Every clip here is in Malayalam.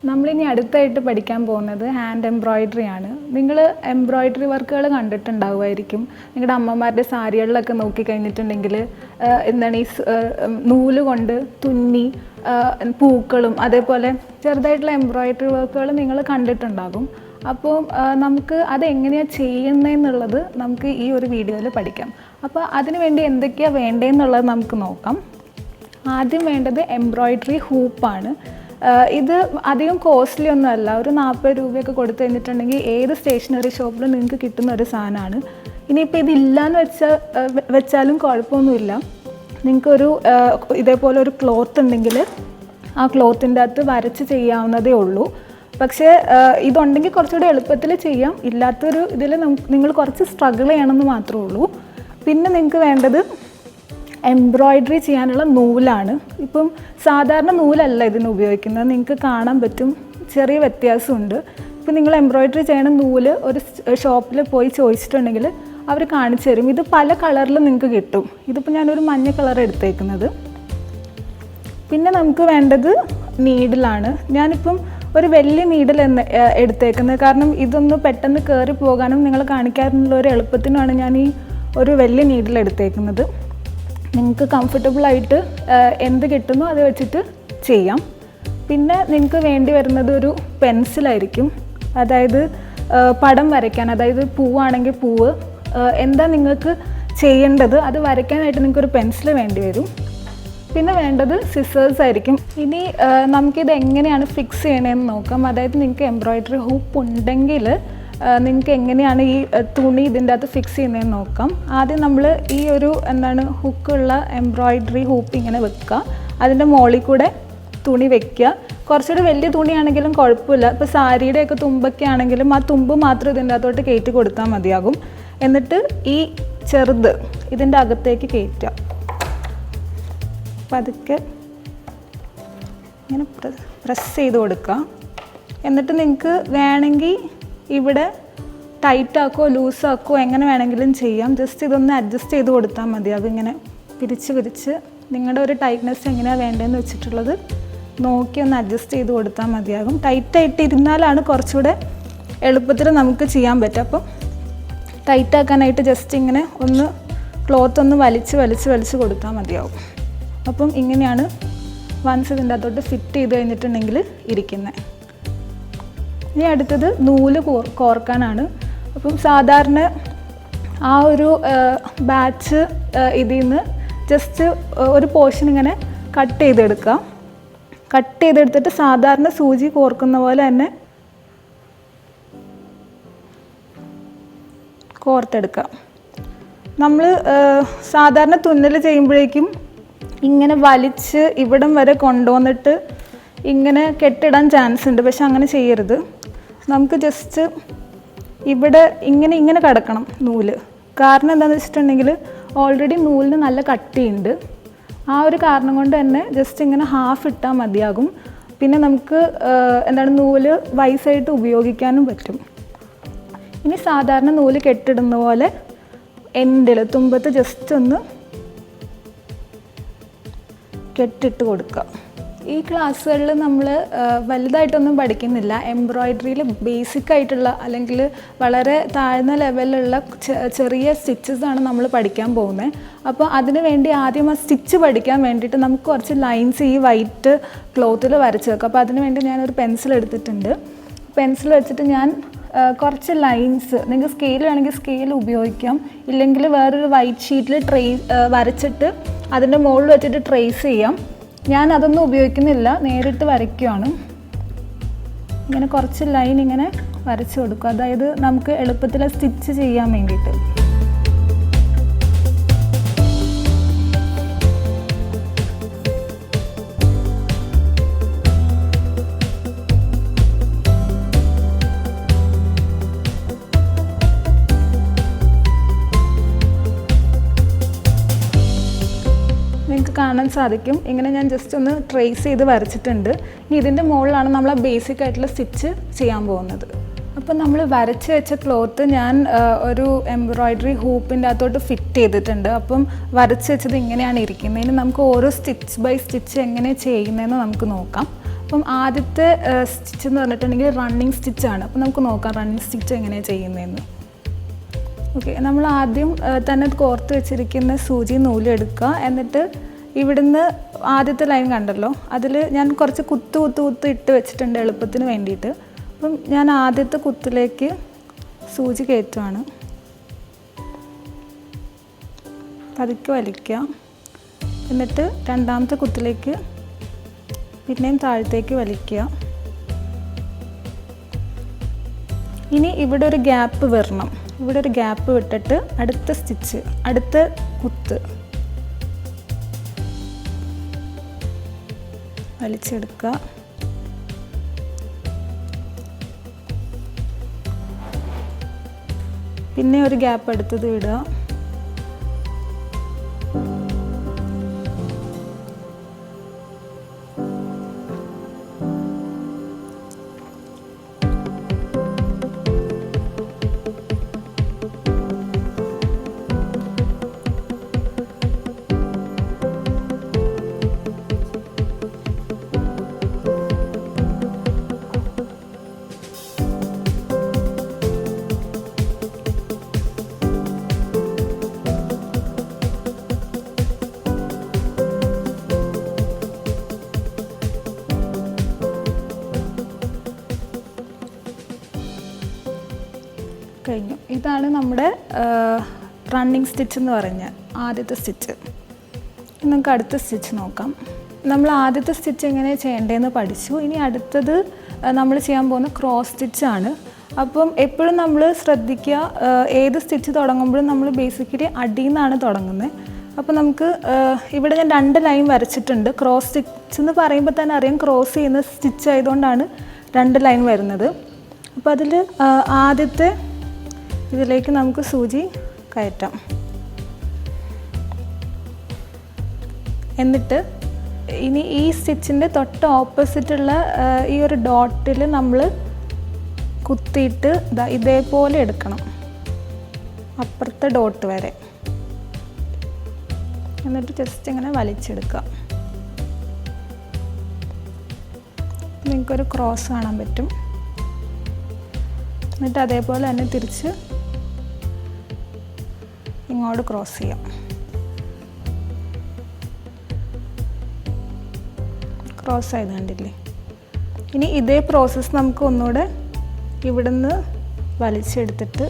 നമ്മളിനി അടുത്തായിട്ട് പഠിക്കാൻ പോകുന്നത് ഹാൻഡ് എംബ്രോയിഡറി ആണ്. നിങ്ങൾ എംബ്രോയിഡറി വർക്കുകൾ കണ്ടിട്ടുണ്ടാവുമായിരിക്കും. നിങ്ങളുടെ അമ്മമാരുടെ സാരികളിലൊക്കെ നോക്കിക്കഴിഞ്ഞിട്ടുണ്ടെങ്കിൽ എന്താണ് ഈ നൂല് കൊണ്ട് തുന്നി പൂക്കളും അതേപോലെ ചെറുതായിട്ടുള്ള എംബ്രോയിഡറി വർക്കുകൾ നിങ്ങൾ കണ്ടിട്ടുണ്ടാകും. അപ്പോൾ നമുക്ക് അതെങ്ങനെയാണ് ചെയ്യുന്നതെന്നുള്ളത് നമുക്ക് ഈ ഒരു വീഡിയോയിൽ പഠിക്കാം. അപ്പോൾ അതിന് വേണ്ടി എന്തൊക്കെയാണ് വേണ്ടതെന്നുള്ളത് നമുക്ക് നോക്കാം. ആദ്യം വേണ്ടത് എംബ്രോയിഡറി ഹൂപ്പാണ്. ഇത് അധികം കോസ്റ്റ്ലി ഒന്നുമല്ല. ഒരു 40 രൂപയൊക്കെ കൊടുത്തു കഴിഞ്ഞിട്ടുണ്ടെങ്കിൽ ഏത് സ്റ്റേഷനറി ഷോപ്പിലും നിങ്ങൾക്ക് കിട്ടുന്ന ഒരു സാധനമാണ്. ഇനിയിപ്പോൾ ഇതില്ലാന്ന് വെച്ചാലും കുഴപ്പമൊന്നുമില്ല. നിങ്ങൾക്കൊരു ഇതേപോലെ ഒരു ക്ലോത്ത് ഉണ്ടെങ്കിൽ ആ ക്ലോത്തിൻ്റെ അകത്ത് വരച്ച് ചെയ്യാവുന്നതേ ഉള്ളൂ. പക്ഷേ ഇതുണ്ടെങ്കിൽ കുറച്ചുകൂടി എളുപ്പത്തിൽ ചെയ്യാം. ഇല്ലാത്തൊരു ഇതിൽ നിങ്ങൾ കുറച്ച് സ്ട്രഗിൾ ചെയ്യണമെന്ന് മാത്രമേ ഉള്ളൂ. പിന്നെ നിങ്ങൾക്ക് വേണ്ടത് എംബ്രോയിഡറി ചെയ്യാനുള്ള നൂലാണ്. ഇപ്പം സാധാരണ നൂലല്ല ഇതിന് ഉപയോഗിക്കുന്നത്. നിങ്ങൾക്ക് കാണാൻ പറ്റും ചെറിയ വ്യത്യാസമുണ്ട്. ഇപ്പം നിങ്ങൾ എംബ്രോയിഡറി ചെയ്യണ നൂല് ഒരു ഷോപ്പിൽ പോയി ചോദിച്ചിട്ടുണ്ടെങ്കിൽ അവർ കാണിച്ചു തരും. ഇത് പല കളറിലും നിങ്ങൾക്ക് കിട്ടും. ഇതിപ്പോൾ ഞാനൊരു മഞ്ഞ കളർ എടുത്തേക്കുന്നത്. പിന്നെ നമുക്ക് വേണ്ടത് നീഡിലാണ്. ഞാനിപ്പം ഒരു വലിയ നീഡിൽ എടുത്തേക്കുന്നത്. കാരണം ഇതൊന്ന് പെട്ടെന്ന് കയറി പോകാനും നിങ്ങൾ കാണിക്കാനുള്ള ഒരു എളുപ്പത്തിനുമാണ് ഞാൻ ഈ ഒരു വലിയ നീഡിൽ എടുത്തേക്കുന്നത്. നിങ്ങൾക്ക് കംഫർട്ടബിളായിട്ട് എന്ത് കിട്ടുന്നോ അത് വെച്ചിട്ട് ചെയ്യാം. പിന്നെ നിങ്ങൾക്ക് വേണ്ടി വരുന്നത് ഒരു പെൻസിലായിരിക്കും. അതായത് പടം വരയ്ക്കാൻ, അതായത് പൂവാണെങ്കിൽ പൂവ് എന്താ നിങ്ങൾക്ക് ചെയ്യേണ്ടത് അത് വരയ്ക്കാനായിട്ട് നിങ്ങൾക്കൊരു പെൻസിൽ വേണ്ടി വരും. പിന്നെ വേണ്ടത് സിസേഴ്സ് ആയിരിക്കും. ഇനി നമുക്കിത് എങ്ങനെയാണ് ഫിക്സ് ചെയ്യണമെന്ന് നോക്കാം. അതായത് നിങ്ങൾക്ക് എംബ്രോയിഡറി ഹൂപ്പ് ഉണ്ടെങ്കിൽ നിങ്ങൾക്ക് എങ്ങനെയാണ് ഈ തുണി ഇതിൻ്റെ അകത്ത് ഫിക്സ് ചെയ്യുന്നതെന്ന് നോക്കാം. ആദ്യം നമ്മൾ ഈ ഒരു ഹുക്കുള്ള എംബ്രോയിഡറി ഹൂപ്പ് ഇങ്ങനെ വെക്കുക. അതിൻ്റെ മുകളിൽ കൂടെ തുണി വെക്കുക. കുറച്ചുകൂടി വലിയ തുണിയാണെങ്കിലും കുഴപ്പമില്ല. ഇപ്പോൾ സാരിയുടെയൊക്കെ തുമ്പൊക്കെ ആണെങ്കിലും ആ തുമ്പ് മാത്രം ഇതിൻ്റെ അകത്തോട്ട് കയറ്റി കൊടുത്താൽ മതിയാകും. എന്നിട്ട് ഈ ചെറുത് ഇതിൻ്റെ അകത്തേക്ക് കയറ്റുക. പതുക്കെ ഇങ്ങനെ പ്രസ് ചെയ്ത് കൊടുക്കുക. എന്നിട്ട് നിങ്ങൾക്ക് വേണമെങ്കിൽ ഇവിടെ ടൈറ്റാക്കോ ലൂസാക്കോ എങ്ങനെ വേണമെങ്കിലും ചെയ്യാം. ജസ്റ്റ് ഇതൊന്ന് അഡ്ജസ്റ്റ് ചെയ്ത് കൊടുത്താൽ മതി. അതിങ്ങനെ പിരിച്ച് നിങ്ങളുടെ ഒരു ടൈറ്റ്നെസ് എങ്ങനെയാണ് വേണ്ടതെന്ന് വെച്ചിട്ടുള്ളത് നോക്കി ഒന്ന് അഡ്ജസ്റ്റ് ചെയ്ത് കൊടുത്താൽ മതിയാകും. ടൈറ്റായിട്ട് ഇരുന്നാലാണ് കുറച്ചുകൂടെ എളുപ്പത്തിൽ നമുക്ക് ചെയ്യാൻ പറ്റും. അപ്പം ടൈറ്റാക്കാനായിട്ട് ജസ്റ്റ് ഇങ്ങനെ ഒന്ന് ക്ലോത്ത് ഒന്ന് വലിച്ച് കൊടുത്താൽ മതിയാവും. അപ്പം ഇങ്ങനെയാണ് വൺസ് ഇതിൻ്റെ അകത്തോട്ട് ഫിറ്റ് ചെയ്ത് കഴിഞ്ഞിട്ടുണ്ടെങ്കിൽ ഇരിക്കുന്നത്. ഇനി അടുത്തത് നൂല് കോർക്കാനാണ്. അപ്പം സാധാരണ ആ ഒരു ബാച്ച് ഇതിൽ നിന്ന് ജസ്റ്റ് ഒരു പോർഷൻ ഇങ്ങനെ കട്ട് ചെയ്തെടുത്തിട്ട് സാധാരണ സൂചി കോർക്കുന്ന പോലെ തന്നെ കോർത്തെടുക്കുക. നമ്മൾ സാധാരണ തുന്നൽ ചെയ്യുമ്പോഴേക്കും ഇങ്ങനെ വലിച്ച് ഇവിടം വരെ കൊണ്ടുവന്നിട്ട് ഇങ്ങനെ കെട്ടിടാൻ ചാൻസ് ഉണ്ട്. പക്ഷെ അങ്ങനെ ചെയ്യരുത്. നമുക്ക് ജസ്റ്റ് ഇവിടെ ഇങ്ങനെ കിടക്കണം നൂല്. കാരണം എന്താണെന്ന് വെച്ചിട്ടുണ്ടെങ്കിൽ ഓൾറെഡി നൂലിന് നല്ല കട്ടിയുണ്ട്. ആ ഒരു കാരണം കൊണ്ട് തന്നെ ജസ്റ്റ് ഇങ്ങനെ ഹാഫ് ഇട്ടാൽ മതിയാകും. പിന്നെ നമുക്ക് നൂല് വൈസായിട്ട് ഉപയോഗിക്കാനും പറ്റും. ഇനി സാധാരണ നൂല് കെട്ടിടുന്ന പോലെ എൻഡിൽ തുമ്പത്ത് ജസ്റ്റ് ഒന്ന് കെട്ടിട്ട് കൊടുക്കുക. ഈ ക്ലാസ്സുകളിൽ നമ്മൾ വലുതായിട്ടൊന്നും പഠിക്കുന്നില്ല. എംബ്രോയിഡറിയിൽ ബേസിക് ആയിട്ടുള്ള അല്ലെങ്കിൽ വളരെ താഴ്ന്ന ലെവലിലുള്ള ചെറിയ സ്റ്റിച്ചസാണ് നമ്മൾ പഠിക്കാൻ പോകുന്നത്. അപ്പോൾ അതിന് വേണ്ടി ആദ്യം ആ സ്റ്റിച്ച് പഠിക്കാൻ വേണ്ടിയിട്ട് നമുക്ക് കുറച്ച് ലൈൻസ് ഈ വൈറ്റ് ക്ലോത്തിൽ വരച്ച് വെക്കാം. അപ്പോൾ അതിന് വേണ്ടി ഞാനൊരു പെൻസിൽ എടുത്തിട്ടുണ്ട്. പെൻസിൽ വെച്ചിട്ട് ഞാൻ കുറച്ച് ലൈൻസ്, നിങ്ങൾക്ക് സ്കെയിൽ വേണമെങ്കിൽ സ്കെയിൽ ഉപയോഗിക്കാം. ഇല്ലെങ്കിൽ വേറൊരു വൈറ്റ് ഷീറ്റിൽ വരച്ചിട്ട് അതിൻ്റെ മുകളിൽ വെച്ചിട്ട് ട്രേസ് ചെയ്യാം. ഞാൻ അതൊന്നും ഉപയോഗിക്കുന്നില്ല, നേരിട്ട് വരയ്ക്കുകയാണ്. ഇങ്ങനെ കുറച്ച് ലൈൻ ഇങ്ങനെ വരച്ച് കൊടുക്കുക. അതായത് നമുക്ക് എളുപ്പത്തിൽ സ്റ്റിച്ച് ചെയ്യാൻ വേണ്ടിയിട്ട്. നിങ്ങൾക്ക് കാണാൻ സാധിക്കും. ഇങ്ങനെ ഞാൻ ജസ്റ്റ് ഒന്ന് ട്രേസ് ചെയ്ത് വരച്ചിട്ടുണ്ട്. ഇനി ഇതിൻ്റെ മുകളിലാണ് നമ്മൾ ബേസിക് ആയിട്ടുള്ള സ്റ്റിച്ച് ചെയ്യാൻ പോകുന്നത്. അപ്പോൾ നമ്മൾ വരച്ച് വെച്ച ക്ലോത്ത് ഞാൻ ഒരു എംബ്രോയിഡറി ഹൂപ്പിൻ്റെ അകത്തോട്ട് ഫിറ്റ് ചെയ്തിട്ടുണ്ട്. അപ്പം വരച്ച് വെച്ചത് ഇങ്ങനെയാണ് ഇരിക്കുന്നത്. ഇനി നമുക്ക് ഓരോ സ്റ്റിച്ച് ബൈ സ്റ്റിച്ച് എങ്ങനെ ചെയ്യുന്നതെന്ന് നമുക്ക് നോക്കാം. അപ്പം ആദ്യത്തെ സ്റ്റിച്ച് എന്ന് പറഞ്ഞിട്ടുണ്ടെങ്കിൽ റണ്ണിങ് സ്റ്റിച്ചാണ്. അപ്പം നമുക്ക് നോക്കാം റണ്ണിങ് സ്റ്റിച്ച് എങ്ങനെയാണ് ചെയ്യുന്നതെന്ന്. ഓക്കെ, നമ്മൾ ആദ്യം തന്നെ കോർത്ത് വെച്ചിരിക്കുന്ന സൂചി നൂലും എടുക്കുക. എന്നിട്ട് ഇവിടുന്ന് ആദ്യത്തെ ലൈൻ കണ്ടല്ലോ, അതിൽ ഞാൻ കുറച്ച് കുത്ത് ഇട്ട് വെച്ചിട്ടുണ്ട് എളുപ്പത്തിന് വേണ്ടിയിട്ട്. അപ്പം ഞാൻ ആദ്യത്തെ കുത്തിലേക്ക് സൂചി കയറ്റുവാണ്. പതുക്കെ വലിക്കുക. എന്നിട്ട് രണ്ടാമത്തെ കുത്തിലേക്ക് പിന്നെയും താഴത്തേക്ക് വലിക്കുക. ഇനി ഇവിടെ ഒരു ഗ്യാപ്പ് വരണം. ഇവിടെ ഒരു ഗ്യാപ്പ് വിട്ടിട്ട് അടുത്ത സ്റ്റിച്ച്, അടുത്ത കുത്ത് വലിച്ചെടുക്കുക. പിന്നെ ഒരു ഗ്യാപ്പ് എടുത്തത് വിടുക. കഴിഞ്ഞു. ഇതാണ് നമ്മുടെ റണ്ണിങ് സ്റ്റിച്ച് എന്ന് പറഞ്ഞ ആദ്യത്തെ സ്റ്റിച്ച്. നമുക്ക് അടുത്ത സ്റ്റിച്ച് നോക്കാം. നമ്മൾ ആദ്യത്തെ സ്റ്റിച്ച് എങ്ങനെ ചെയ്യേണ്ടതെന്ന് പഠിച്ചു. ഇനി അടുത്തത് നമ്മൾ ചെയ്യാൻ പോകുന്ന ക്രോസ് സ്റ്റിച്ചാണ്. അപ്പം എപ്പോഴും നമ്മൾ ശ്രദ്ധിക്കുക, ഏത് സ്റ്റിച്ച് തുടങ്ങുമ്പോഴും നമ്മൾ ബേസിക്കലി അടിയിൽ നിന്നാണ് തുടങ്ങുന്നത്. അപ്പോൾ നമുക്ക് ഇവിടെ ഞാൻ 2 ലൈൻ വരച്ചിട്ടുണ്ട്. ക്രോസ് സ്റ്റിച്ച് എന്ന് പറയുമ്പോൾ തന്നെ അറിയാം ക്രോസ് ചെയ്യുന്ന സ്റ്റിച്ച് ആയതുകൊണ്ടാണ് 2 ലൈൻ വരുന്നത്. അപ്പോൾ അതിൽ ആദ്യത്തെ ഇതിലേക്ക് നമുക്ക് സൂചി കയറ്റാം. എന്നിട്ട് ഇനി ഈ സ്റ്റിച്ചിൻ്റെ തൊട്ട് ഓപ്പോസിറ്റുള്ള ഈ ഒരു ഡോട്ടിൽ നമ്മൾ കുത്തിയിട്ട് ഇതേപോലെ എടുക്കണം, അപ്പുറത്തെ ഡോട്ട് വരെ. എന്നിട്ട് ജസ്റ്റ് ഇങ്ങനെ വലിച്ചെടുക്കുക. നിങ്ങൾക്കൊരു ക്രോസ് കാണാൻ പറ്റും. എന്നിട്ട് അതേപോലെ തന്നെ തിരിച്ച് ഇങ്ങോട്ട് ക്രോസ് ചെയ്യാം. ക്രോസ് ആയത് കണ്ടില്ലേ? ഇനി ഇതേ പ്രോസസ്സ് നമുക്ക് ഒന്നുകൂടെ ഇവിടുന്ന് വലിച്ചെടുത്തിട്ട്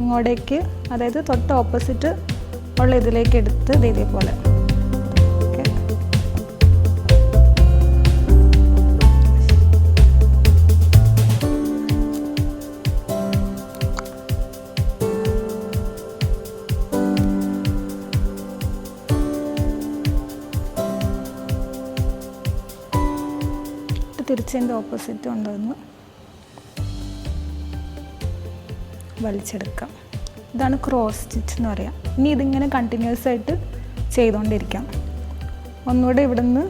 ഇങ്ങോട്ടേക്ക്, അതായത് തൊട്ട് ഓപ്പോസിറ്റ് ഉള്ള ഇതിലേക്ക് എടുത്ത് ഇതേപോലെ. തിരിച്ചതിൻ്റെ ഓപ്പോസിറ്റ് കൊണ്ടുവന്ന് വലിച്ചെടുക്കാം. ഇതാണ് ക്രോസ് സ്റ്റിച്ച് എന്ന് പറയാം. ഇനി ഇതിങ്ങനെ കണ്ടിന്യൂസ് ആയിട്ട് ചെയ്തുകൊണ്ടിരിക്കാം. ഒന്നുകൂടെ ഇവിടുന്ന്.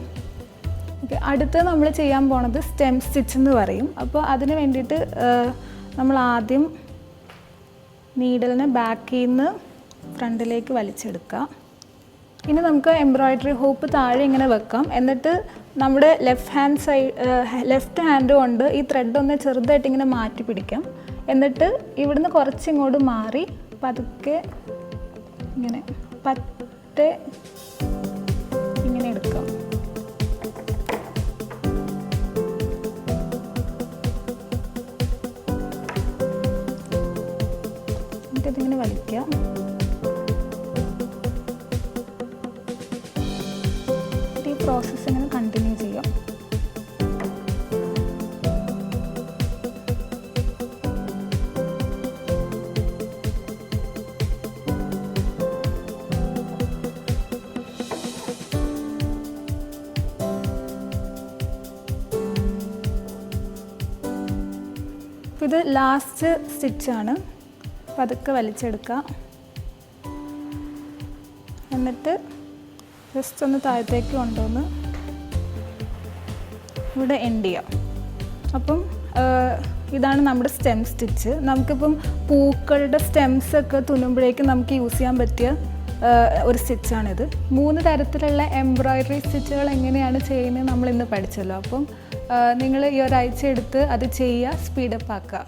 അടുത്ത് നമ്മൾ ചെയ്യാൻ പോണത് സ്റ്റെം സ്റ്റിച്ച് എന്ന് പറയും. അപ്പോൾ അതിന് വേണ്ടിയിട്ട് നമ്മൾ ആദ്യം നീഡലിനെ ബാക്കിൽ നിന്ന് ഫ്രണ്ടിലേക്ക് വലിച്ചെടുക്കുക. ഇനി നമുക്ക് എംബ്രോയിഡറി ഹൂപ്പ് താഴെ ഇങ്ങനെ വെക്കാം. എന്നിട്ട് നമ്മുടെ ലെഫ്റ്റ് ഹാൻഡ് കൊണ്ട് ഈ ത്രെഡ് ഒന്ന് ചെറുതായിട്ട് ഇങ്ങനെ മാറ്റി പിടിക്കാം. എന്നിട്ട് ഇവിടുന്ന് കുറച്ചിങ്ങോട്ട് മാറി പതുക്കെ ഇങ്ങനെ പറ്റേ ഇങ്ങനെ എടുക്കാം. എന്നിട്ട് ഇതിങ്ങനെ വലിക്കാം. പ്രോസസ്സ് ഇങ്ങനെ കണ്ടിന്യൂ ചെയ്യാം. ഇത് ലാസ്റ്റ് സ്റ്റിച്ചാണ്. പതുക്കെ വലിച്ചെടുക്കുക. എന്നിട്ട് ജസ്റ്റ് ഒന്ന് താഴത്തേക്ക് കൊണ്ടുവന്ന് ഇവിടെ എൻഡ് ചെയ്യാം. അപ്പം ഇതാണ് നമ്മുടെ സ്റ്റെം സ്റ്റിച്ച്. നമുക്കിപ്പം പൂക്കളുടെ സ്റ്റെംസൊക്കെ തുന്നുമ്പോഴേക്കും നമുക്ക് യൂസ് ചെയ്യാൻ പറ്റിയ ഒരു സ്റ്റിച്ചാണിത്. 3 തരത്തിലുള്ള എംബ്രോയ്ഡറി സ്റ്റിച്ചുകൾ എങ്ങനെയാണ് ചെയ്യുന്നത് നമ്മളിന്ന് പഠിച്ചല്ലോ. അപ്പം നിങ്ങൾ ഈ ഒരാഴ്ച എടുത്ത് അത് ചെയ്യുക, സ്പീഡപ്പ് ആക്കുക.